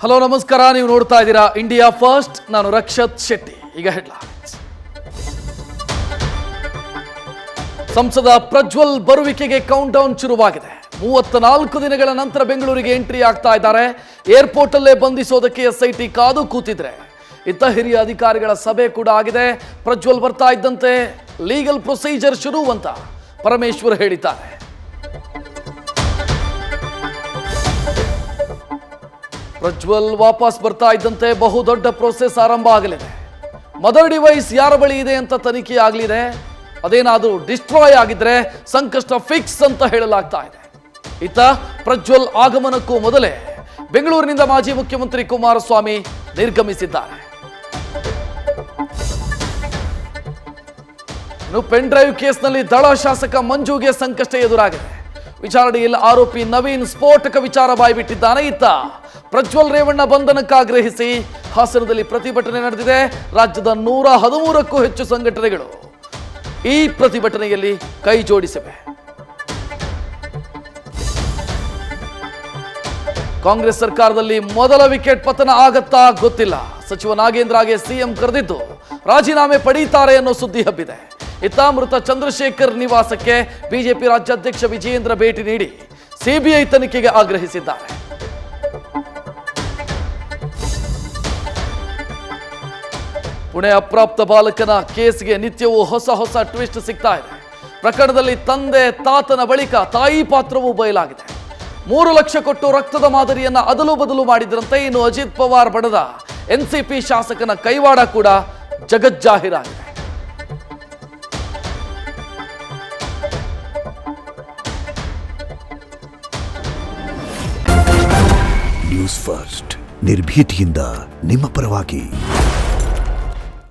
Hello ನಮಸ್ಕಾರ, ನೀವು ನೋಡ್ತಾ ಇದ್ದೀರಾ ಇಂಡಿಯಾ ಫಸ್ಟ್. ನಾನು ರಕ್ಷತ್ ಶೆಟ್ಟಿ. ಈಗ ಹೆಡ್ಲೈನ್ಸ್. ಸಂಸದ ಪ್ರಜ್ವಲ್ ಬರುವಿಕೆಗೆ ಕೌಂಟ್ ಡೌನ್ ಶುರುವಾಗಿದೆ. 34 ದಿನಗಳ ನಂತರ ಬೆಂಗಳೂರಿಗೆ ಎಂಟ್ರಿ ಆಗ್ತಾ ಇದ್ದಾರೆ. ಏರ್ಪೋರ್ಟ್ ಅಲ್ಲೇ ಬಂಧಿಸೋದಕ್ಕೆ SIT ಕಾದು ಕೂತಿದ್ರೆ ಇತ್ತ ಹಿರಿಯ ಅಧಿಕಾರಿಗಳ ಸಭೆ ಕೂಡ ಆಗಿದೆ. ಪ್ರಜ್ವಲ್ ಬರ್ತಾ ಇದ್ದಂತೆ ಲೀಗಲ್ ಪ್ರೊಸೀಜರ್ ಶುರು ಅಂತ ಪರಮೇಶ್ವರ್ ಹೇಳಿದ್ದಾರೆ. ಪ್ರಜ್ವಲ್ ವಾಪಸ್ ಬರ್ತಾ ಇದ್ದಂತೆ ಬಹುದೊಡ್ಡ ಪ್ರೋಸೆಸ್ ಆರಂಭ ಆಗಲಿದೆ. ಮದರ್ ಡಿವೈಸ್ ಯಾರ ಬಳಿ ಇದೆ ಅಂತ ತನಿಖೆ ಆಗಲಿದೆ. ಅದೇನಾದರೂ ಡಿಸ್ಟ್ರಾಯ್ ಆಗಿದ್ರೆ ಸಂಕಷ್ಟ ಫಿಕ್ಸ್ ಅಂತ ಹೇಳಲಾಗ್ತಾ ಇದೆ. ಇತ್ತ ಪ್ರಜ್ವಲ್ ಆಗಮನಕ್ಕೂ ಮೊದಲೇ ಬೆಂಗಳೂರಿನಿಂದ ಮಾಜಿ ಮುಖ್ಯಮಂತ್ರಿ ಕುಮಾರಸ್ವಾಮಿ ನಿರ್ಗಮಿಸಿದ್ದಾರೆ. ಇನ್ನು ಪೆನ್ ಡ್ರೈವ್ ಕೇಸ್ನಲ್ಲಿ ದಳ ಶಾಸಕ ಮಂಜುಗೆ ಸಂಕಷ್ಟ ಎದುರಾಗಿದೆ. ವಿಚಾರಣೆಯಲ್ಲಿ ಆರೋಪಿ ನವೀನ್ ಸ್ಫೋಟಕ ವಿಚಾರ ಬಾಯ್ಬಿಟ್ಟಿದ್ದಾನೆ. ಇತ್ತ ಪ್ರಜ್ವಲ್ ರೇವಣ್ಣ ಬಂಧನಕ್ಕಾಗ್ರಹಿಸಿ ಹಾಸನದಲ್ಲಿ ಪ್ರತಿಭಟನೆ ನಡೆದಿದೆ. ರಾಜ್ಯದ 113ಕ್ಕೂ ಹೆಚ್ಚು ಸಂಘಟನೆಗಳು ಈ ಪ್ರತಿಭಟನೆಯಲ್ಲಿ ಕೈ ಜೋಡಿಸಿವೆ. ಕಾಂಗ್ರೆಸ್ ಸರ್ಕಾರದಲ್ಲಿ ಮೊದಲ ವಿಕೆಟ್ ಪತನ ಆಗತ್ತಾ ಗೊತ್ತಿಲ್ಲ. ಸಚಿವ ನಾಗೇಂದ್ರಗೆ ಸಿಎಂ ಕರೆದಿದ್ದು ರಾಜೀನಾಮೆ ಪಡೀತಾರೆ ಅನ್ನೋ ಸುದ್ದಿ ಹಬ್ಬಿದೆ. ಇತ್ತ ಮೃತ ಚಂದ್ರಶೇಖರ್ ನಿವಾಸಕ್ಕೆ ಬಿಜೆಪಿ ರಾಜ್ಯಾಧ್ಯಕ್ಷ ವಿಜಯೇಂದ್ರ ಭೇಟಿ ನೀಡಿ ಸಿಬಿಐ ತನಿಖೆಗೆ ಆಗ್ರಹಿಸಿದ್ದಾರೆ. ಪುಣೆ ಅಪ್ರಾಪ್ತ ಬಾಲಕನ ಕೇಸ್ಗೆ ನಿತ್ಯವೂ ಹೊಸ ಟ್ವಿಸ್ಟ್ ಸಿಗ್ತಾ ಇದೆ. ಪ್ರಕರಣದಲ್ಲಿ ತಂದೆ ತಾತನ ಬಳಿಕ ತಾಯಿ ಪಾತ್ರವೂ ಬಯಲಾಗಿದೆ. 3 ಲಕ್ಷ ಕೊಟ್ಟು ರಕ್ತದ ಮಾದರಿಯನ್ನ ಅದಲು ಬದಲು ಮಾಡಿದ್ರಂತೆ. ಇನ್ನು ಅಜಿತ್ ಪವಾರ್ ಬಣದ NCP ಶಾಸಕನ ಕೈವಾಡ ಕೂಡ ಜಗಜ್ಜಾಹೀರಾಗಿದೆ. ನ್ಯೂಸ್ ಫಸ್ಟ್ ನಿರ್ಭೀತಿಯಿಂದ ನಿಮ್ಮ ಪರವಾಗಿ.